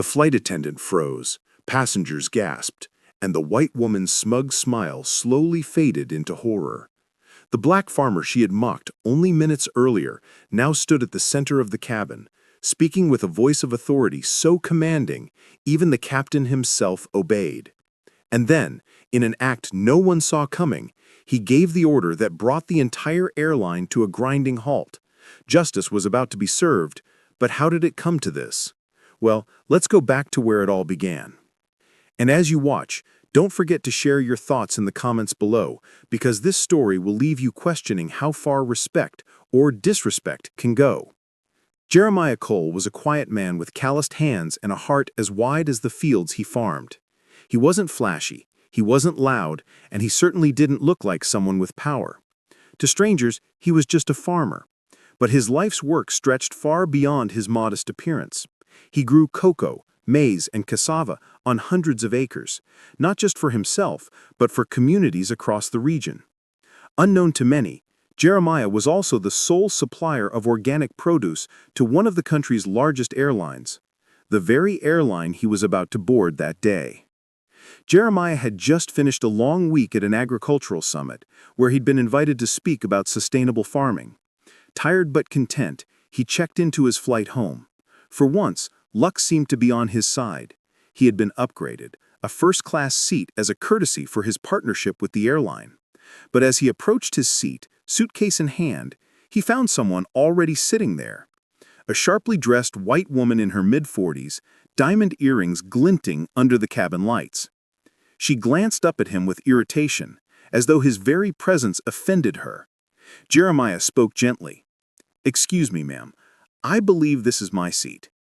The flight attendant froze, passengers gasped, and the white woman's smug smile slowly faded into horror. The black farmer she had mocked only minutes earlier now stood at the center of the cabin, speaking with a voice of authority so commanding, even the captain himself obeyed. And then, in an act no one saw coming, he gave the order that brought the entire airline to a grinding halt. Justice was about to be served, but how did it come to this? Well, let's go back to where it all began. And as you watch, don't forget to share your thoughts in the comments below, because this story will leave you questioning how far respect or disrespect can go. Jeremiah Cole was a quiet man with calloused hands and a heart as wide as the fields he farmed. He wasn't flashy, he wasn't loud, and he certainly didn't look like someone with power. To strangers, he was just a farmer. But his life's work stretched far beyond his modest appearance. He grew cocoa, maize, and cassava on hundreds of acres, not just for himself, but for communities across the region. Unknown to many, Jeremiah was also the sole supplier of organic produce to one of the country's largest airlines, the very airline he was about to board that day. Jeremiah had just finished a long week at an agricultural summit, where he'd been invited to speak about sustainable farming. Tired but content, he checked into his flight home. For once, luck seemed to be on his side. He had been upgraded, a first-class seat as a courtesy for his partnership with the airline. But as he approached his seat, suitcase in hand, he found someone already sitting there. A sharply dressed white woman in her mid-40s, diamond earrings glinting under the cabin lights. She glanced up at him with irritation, as though his very presence offended her. Jeremiah spoke gently. "Excuse me, ma'am. I believe this is my seat."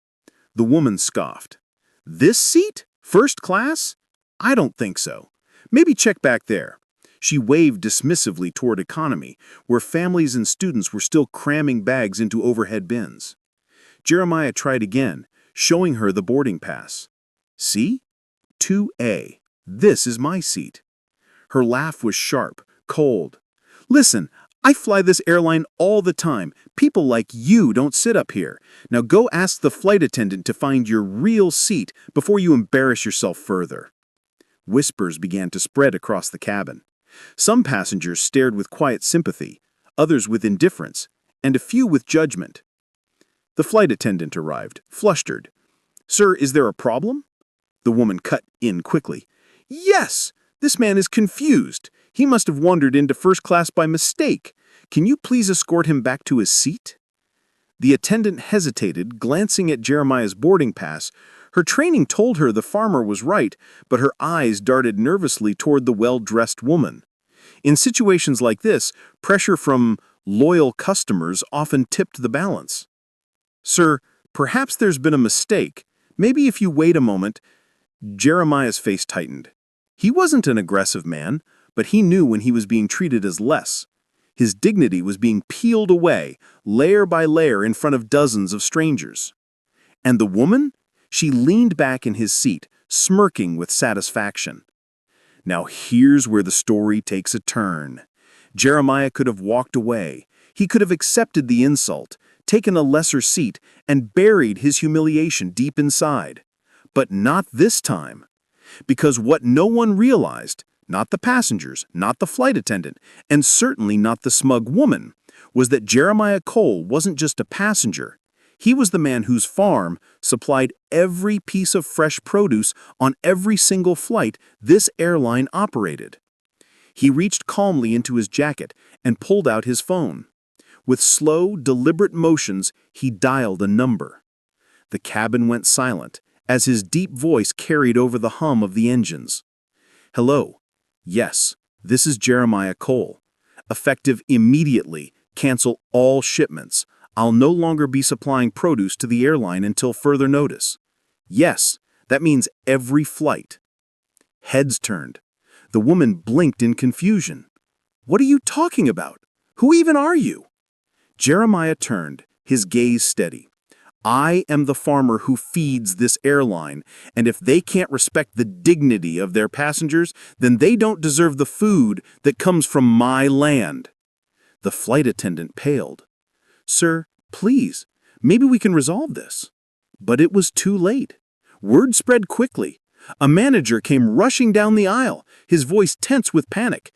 The woman scoffed. "This seat? First class? I don't think so. Maybe check back there." She waved dismissively toward economy, where families and students were still cramming bags into overhead bins. Jeremiah tried again, showing her the boarding pass. "See? 2A. This is my seat." Her laugh was sharp, cold. "Listen, I fly this airline all the time. People like you don't sit up here. Now go ask the flight attendant to find your real seat before you embarrass yourself further." Whispers began to spread across the cabin. Some passengers stared with quiet sympathy, others with indifference, and a few with judgment. The flight attendant arrived, flustered. "Sir, is there a problem?" The woman cut in quickly. "Yes! This man is confused. He must have wandered into first class by mistake. Can you please escort him back to his seat?" The attendant hesitated, glancing at Jeremiah's boarding pass. Her training told her the farmer was right, but her eyes darted nervously toward the well-dressed woman. In situations like this, pressure from loyal customers often tipped the balance. "Sir, perhaps there's been a mistake. Maybe if you wait a moment." Jeremiah's face tightened. He wasn't an aggressive man, but he knew when he was being treated as less. His dignity was being peeled away, layer by layer, in front of dozens of strangers. And the woman? She leaned back in his seat, smirking with satisfaction. Now here's where the story takes a turn. Jeremiah could have walked away. He could have accepted the insult, taken a lesser seat, and buried his humiliation deep inside. But not this time. Because what no one realized, not the passengers, not the flight attendant, and certainly not the smug woman, was that Jeremiah Cole wasn't just a passenger. He was the man whose farm supplied every piece of fresh produce on every single flight this airline operated. He reached calmly into his jacket and pulled out his phone. With slow, deliberate motions, he dialed a number. The cabin went silent, as his deep voice carried over the hum of the engines. "Hello. Yes, this is Jeremiah Cole. Effective immediately, cancel all shipments. I'll no longer be supplying produce to the airline until further notice." Yes, that means every flight. Heads turned. The woman blinked in confusion. "What are you talking about? Who even are you?" Jeremiah turned, his gaze steady. "I am the farmer who feeds this airline, and if they can't respect the dignity of their passengers, then they don't deserve the food that comes from my land." The flight attendant paled. "Sir, please, maybe we can resolve this." But it was too late. Word spread quickly. A manager came rushing down the aisle, his voice tense with panic.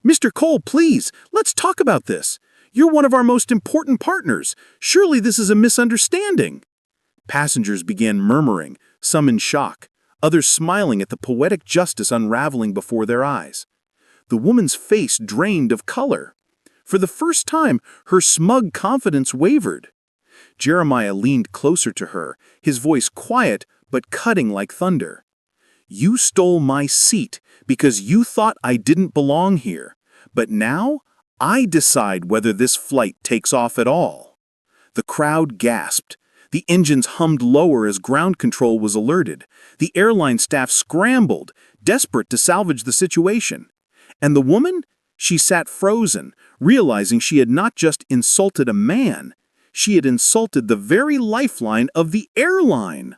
"Mr. Cole, please, let's talk about this. You're one of our most important partners. Surely this is a misunderstanding." Passengers began murmuring, some in shock, others smiling at the poetic justice unraveling before their eyes. The woman's face drained of color. For the first time, her smug confidence wavered. Jeremiah leaned closer to her, his voice quiet but cutting like thunder. "You stole my seat because you thought I didn't belong here, but now I decide whether this flight takes off at all." The crowd gasped. The engines hummed lower as ground control was alerted. The airline staff scrambled, desperate to salvage the situation. And the woman? She sat frozen, realizing she had not just insulted a man, she had insulted the very lifeline of the airline.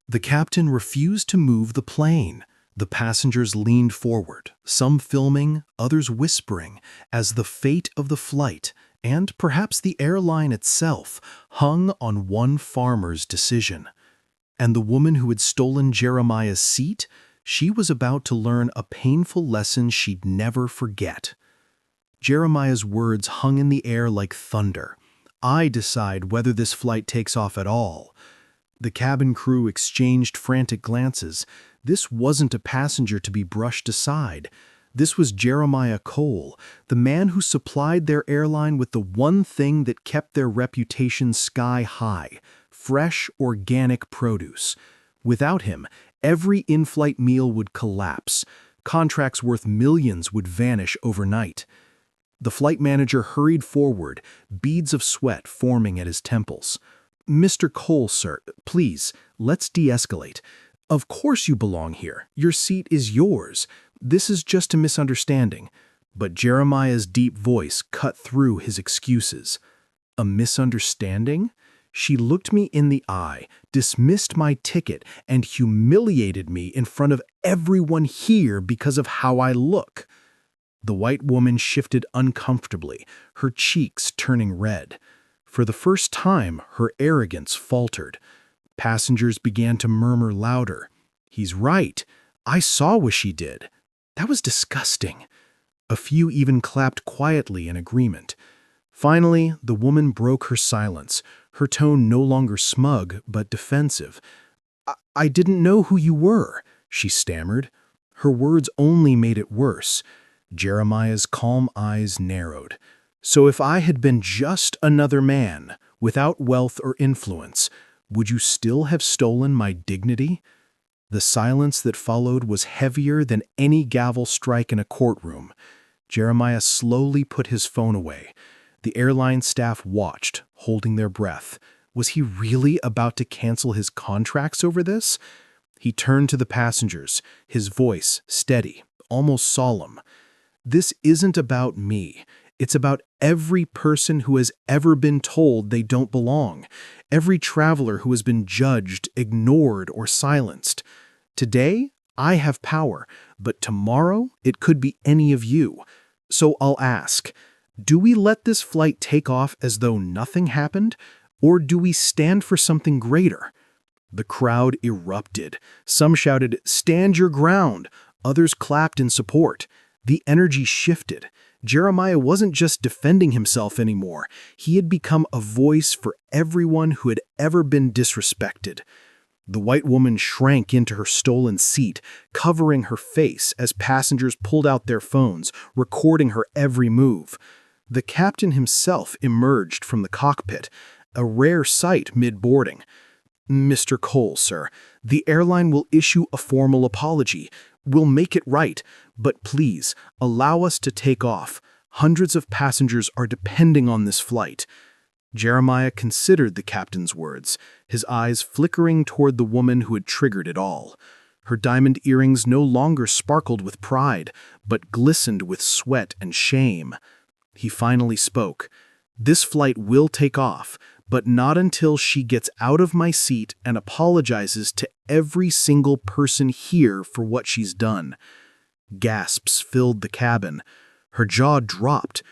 The captain refused to move the plane. The passengers leaned forward, some filming, others whispering, as the fate of the flight, and perhaps the airline itself, hung on one farmer's decision. And the woman who had stolen Jeremiah's seat, she was about to learn a painful lesson she'd never forget. Jeremiah's words hung in the air like thunder. "I decide whether this flight takes off at all." The cabin crew exchanged frantic glances. This wasn't a passenger to be brushed aside. This was Jeremiah Cole, the man who supplied their airline with the one thing that kept their reputation sky high: fresh, organic produce. Without him, every in-flight meal would collapse. Contracts worth millions would vanish overnight. The flight manager hurried forward, beads of sweat forming at his temples. "Mr. Cole, sir, please, let's de-escalate. Of course you belong here. Your seat is yours. This is just a misunderstanding." But Jeremiah's deep voice cut through his excuses. "A misunderstanding?" She looked me in the eye, dismissed my ticket, and humiliated me in front of everyone here because of how I look. The white woman shifted uncomfortably, her cheeks turning red. For the first time, her arrogance faltered. Passengers began to murmur louder. "He's right. I saw what she did. That was disgusting." A few even clapped quietly in agreement. Finally, the woman broke her silence, her tone no longer smug but defensive. I didn't know who you were," she stammered. Her words only made it worse. Jeremiah's calm eyes narrowed. "So if I had been just another man, without wealth or influence, would you still have stolen my dignity?" The silence that followed was heavier than any gavel strike in a courtroom. Jeremiah slowly put his phone away. The airline staff watched, holding their breath. Was he really about to cancel his contracts over this? He turned to the passengers, his voice steady, almost solemn. "This isn't about me. It's about every person who has ever been told they don't belong, every traveler who has been judged, ignored, or silenced. Today, I have power, but tomorrow it could be any of you. So I'll ask, do we let this flight take off as though nothing happened, or do we stand for something greater?" The crowd erupted. Some shouted, "Stand your ground." Others clapped in support. The energy shifted. Jeremiah wasn't just defending himself anymore. He had become a voice for everyone who had ever been disrespected. The white woman shrank into her stolen seat, covering her face as passengers pulled out their phones, recording her every move. The captain himself emerged from the cockpit, a rare sight mid-boarding. "Mr. Cole, sir, the airline will issue a formal apology. We'll make it right, but please, allow us to take off. Hundreds of passengers are depending on this flight." Jeremiah considered the captain's words, his eyes flickering toward the woman who had triggered it all. Her diamond earrings no longer sparkled with pride, but glistened with sweat and shame. He finally spoke. "This flight will take off, but not until she gets out of my seat and apologizes to every single person here for what she's done." Gasps filled the cabin. Her jaw dropped.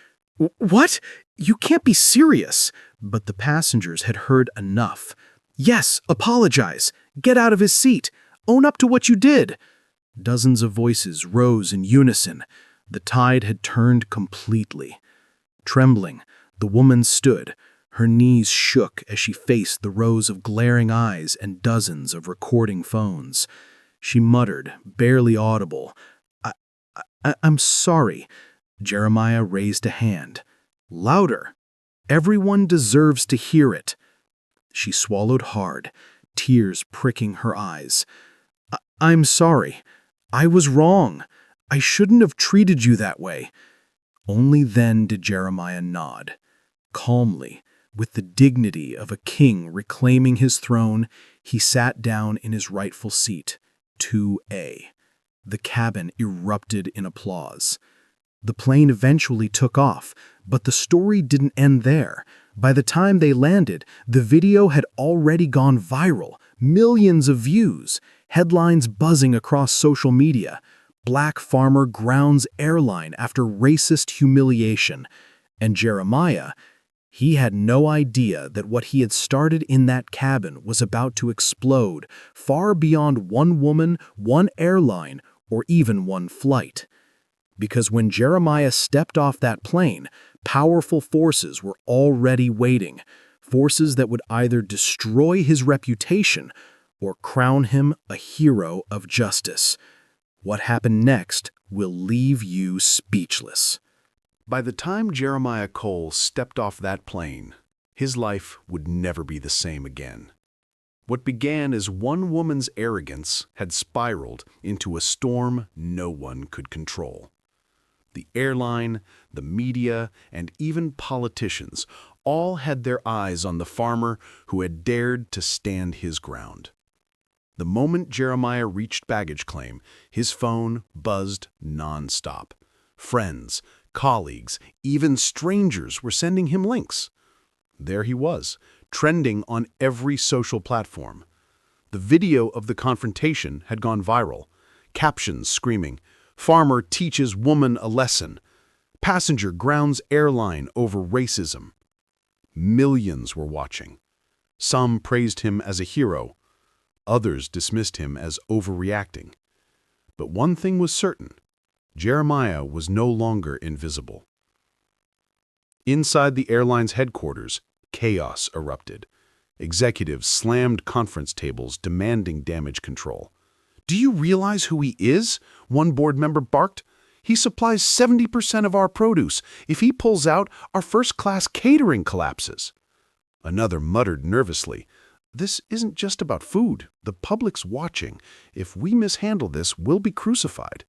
"What? You can't be serious!" But the passengers had heard enough. "Yes, apologize. Get out of his seat! Own up to what you did! Dozens of voices rose in unison. The tide had turned completely. Trembling, the woman stood. Her knees shook as she faced the rows of glaring eyes and dozens of recording phones. She muttered, barely audible, I'm sorry." Jeremiah raised a hand. "Louder. Everyone deserves to hear it." She swallowed hard, tears pricking her eyes. I'm sorry. I was wrong. I shouldn't have treated you that way." Only then did Jeremiah nod. Calmly, with the dignity of a king reclaiming his throne, he sat down in his rightful seat, 2A. The cabin erupted in applause. The plane eventually took off, but the story didn't end there. By the time they landed, the video had already gone viral, millions of views, headlines buzzing across social media. Black farmer grounds airline after racist humiliation. And Jeremiah, he had no idea that what he had started in that cabin was about to explode far beyond one woman, one airline, or even one flight. Because when Jeremiah stepped off that plane, powerful forces were already waiting, forces that would either destroy his reputation or crown him a hero of justice. What happened next will leave you speechless. By the time Jeremiah Cole stepped off that plane, his life would never be the same again. What began as one woman's arrogance had spiraled into a storm no one could control. The airline, the media, and even politicians all had their eyes on the farmer who had dared to stand his ground. The moment Jeremiah reached baggage claim, his phone buzzed nonstop. Friends, colleagues, even strangers were sending him links. There he was, trending on every social platform. The video of the confrontation had gone viral. Captions screaming, "Farmer teaches woman a lesson. Passenger grounds airline over racism." Millions were watching. Some praised him as a hero. Others dismissed him as overreacting. But one thing was certain. Jeremiah was no longer invisible. Inside the airline's headquarters, chaos erupted. Executives slammed conference tables demanding damage control. "Do you realize who he is?" one board member barked. "He supplies 70% of our produce. If he pulls out, our first-class catering collapses." Another muttered nervously, "This isn't just about food. The public's watching. If we mishandle this, we'll be crucified."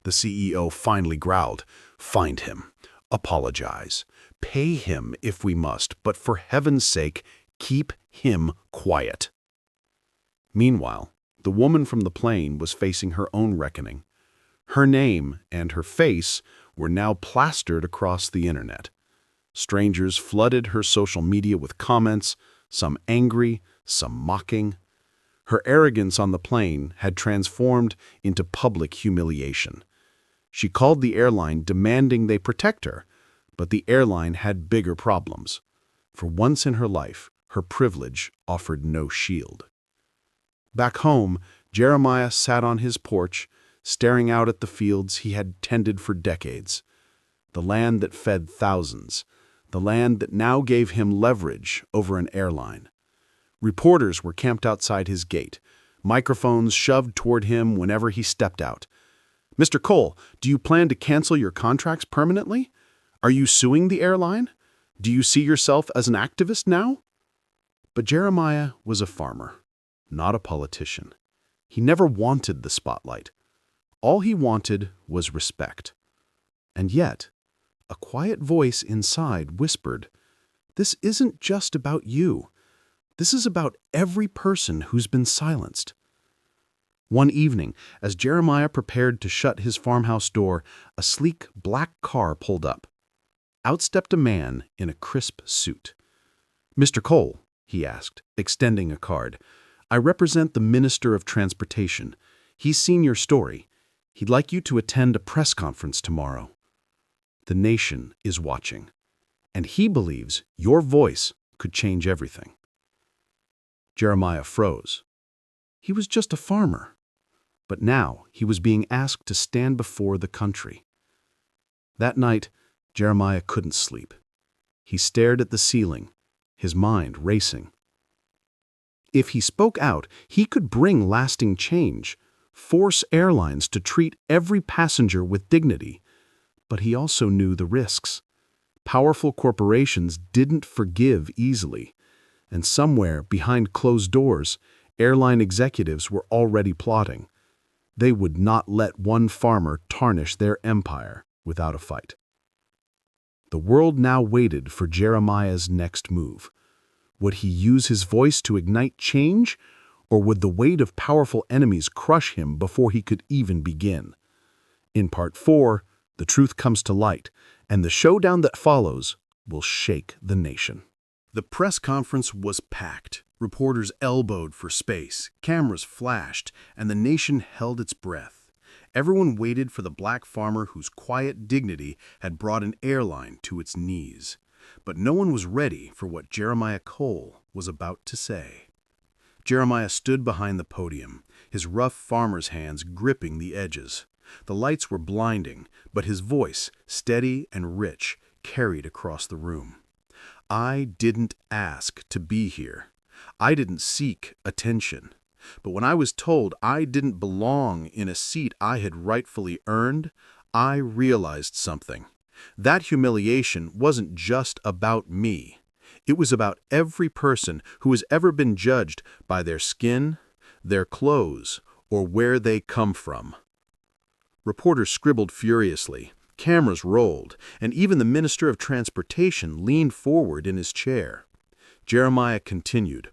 The CEO finally growled, "Find him. Apologize. Pay him if we must, but for heaven's sake, keep him quiet." Meanwhile, the woman from the plane was facing her own reckoning. Her name and her face were now plastered across the internet. Strangers flooded her social media with comments, some angry, some mocking. Her arrogance on the plane had transformed into public humiliation. She called the airline demanding they protect her, but the airline had bigger problems. For once in her life, her privilege offered no shield. Back home, Jeremiah sat on his porch, staring out at the fields he had tended for decades. The land that fed thousands, the land that now gave him leverage over an airline. Reporters were camped outside his gate, microphones shoved toward him whenever he stepped out. "Mr. Cole, do you plan to cancel your contracts permanently? Are you suing the airline? Do you see yourself as an activist now?" But Jeremiah was a farmer, not a politician. He never wanted the spotlight. All he wanted was respect. And yet, a quiet voice inside whispered, "This isn't just about you. This is about every person who's been silenced." One evening, as Jeremiah prepared to shut his farmhouse door, a sleek black car pulled up. Out stepped a man in a crisp suit. "Mr. Cole," he asked, extending a card, "I represent the Minister of Transportation. He's seen your story. He'd like you to attend a press conference tomorrow. The nation is watching, and he believes your voice could change everything." Jeremiah froze. He was just a farmer. But now he was being asked to stand before the country. That night, Jeremiah couldn't sleep. He stared at the ceiling, his mind racing. If he spoke out, he could bring lasting change, force airlines to treat every passenger with dignity. But he also knew the risks. Powerful corporations didn't forgive easily, and somewhere behind closed doors, airline executives were already plotting. They would not let one farmer tarnish their empire without a fight. The world now waited for Jeremiah's next move. Would he use his voice to ignite change, or would the weight of powerful enemies crush him before he could even begin? In Part 4, the truth comes to light, and the showdown that follows will shake the nation. The press conference was packed. Reporters elbowed for space, cameras flashed, and the nation held its breath. Everyone waited for the black farmer whose quiet dignity had brought an airline to its knees. But no one was ready for what Jeremiah Cole was about to say. Jeremiah stood behind the podium, his rough farmer's hands gripping the edges. The lights were blinding, but his voice, steady and rich, carried across the room. I didn't ask to be here. I didn't seek attention. But when I was told I didn't belong in a seat I had rightfully earned, I realized something. That humiliation wasn't just about me. It was about every person who has ever been judged by their skin, their clothes, or where they come from. Reporters scribbled furiously, cameras rolled, and even the Minister of Transportation leaned forward in his chair. Jeremiah continued,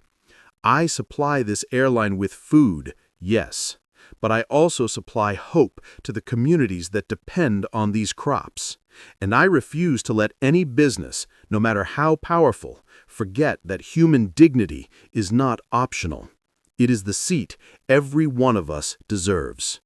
I supply this airline with food, yes, but I also supply hope to the communities that depend on these crops. And I refuse to let any business, no matter how powerful, forget that human dignity is not optional. It is the seat every one of us deserves.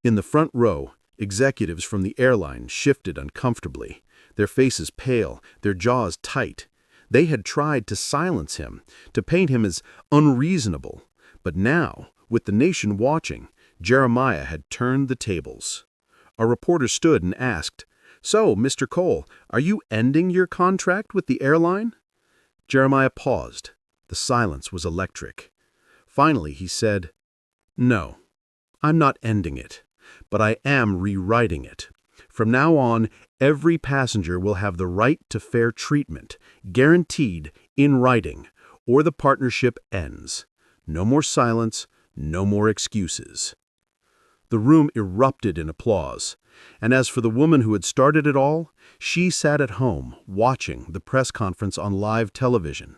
In the front row, executives from the airline shifted uncomfortably, their faces pale, their jaws tight. They had tried to silence him, to paint him as unreasonable. But now, with the nation watching, Jeremiah had turned the tables. A reporter stood and asked, So, Mr. Cole, are you ending your contract with the airline? Jeremiah paused. The silence was electric. Finally, he said, No, I'm not ending it, but I am rewriting it. From now on, every passenger will have the right to fair treatment, guaranteed in writing, or the partnership ends. No more silence, no more excuses. The room erupted in applause, and as for the woman who had started it all, she sat at home watching the press conference on live television.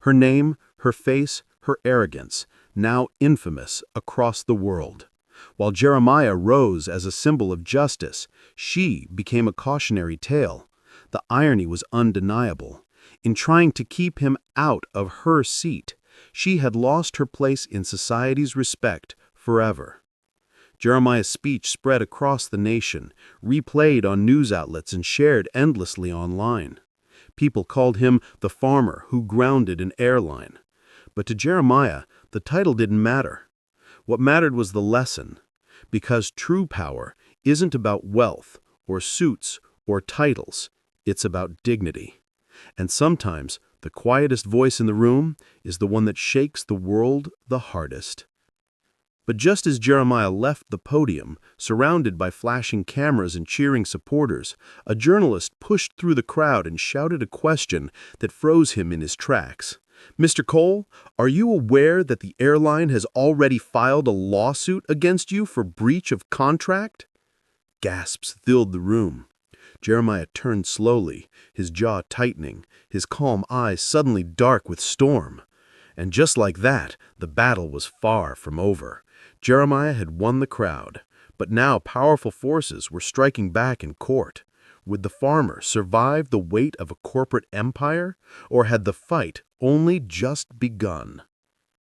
Her name, her face, her arrogance, now infamous across the world. While Jeremiah rose as a symbol of justice, she became a cautionary tale. The irony was undeniable. In trying to keep him out of her seat, she had lost her place in society's respect forever. Jeremiah's speech spread across the nation, replayed on news outlets and shared endlessly online. People called him the farmer who grounded an airline. But to Jeremiah, the title didn't matter. What mattered was the lesson, because true power isn't about wealth or suits or titles, it's about dignity. And sometimes the quietest voice in the room is the one that shakes the world the hardest. But just as Jeremiah left the podium, surrounded by flashing cameras and cheering supporters, a journalist pushed through the crowd and shouted a question that froze him in his tracks. Mr. Cole, are you aware that the airline has already filed a lawsuit against you for breach of contract? Gasps filled the room. Jeremiah turned slowly, his jaw tightening, his calm eyes suddenly dark with storm. And just like that, the battle was far from over. Jeremiah had won the crowd, but now powerful forces were striking back in court. Would the farmer survive the weight of a corporate empire, or had the fight only just begun?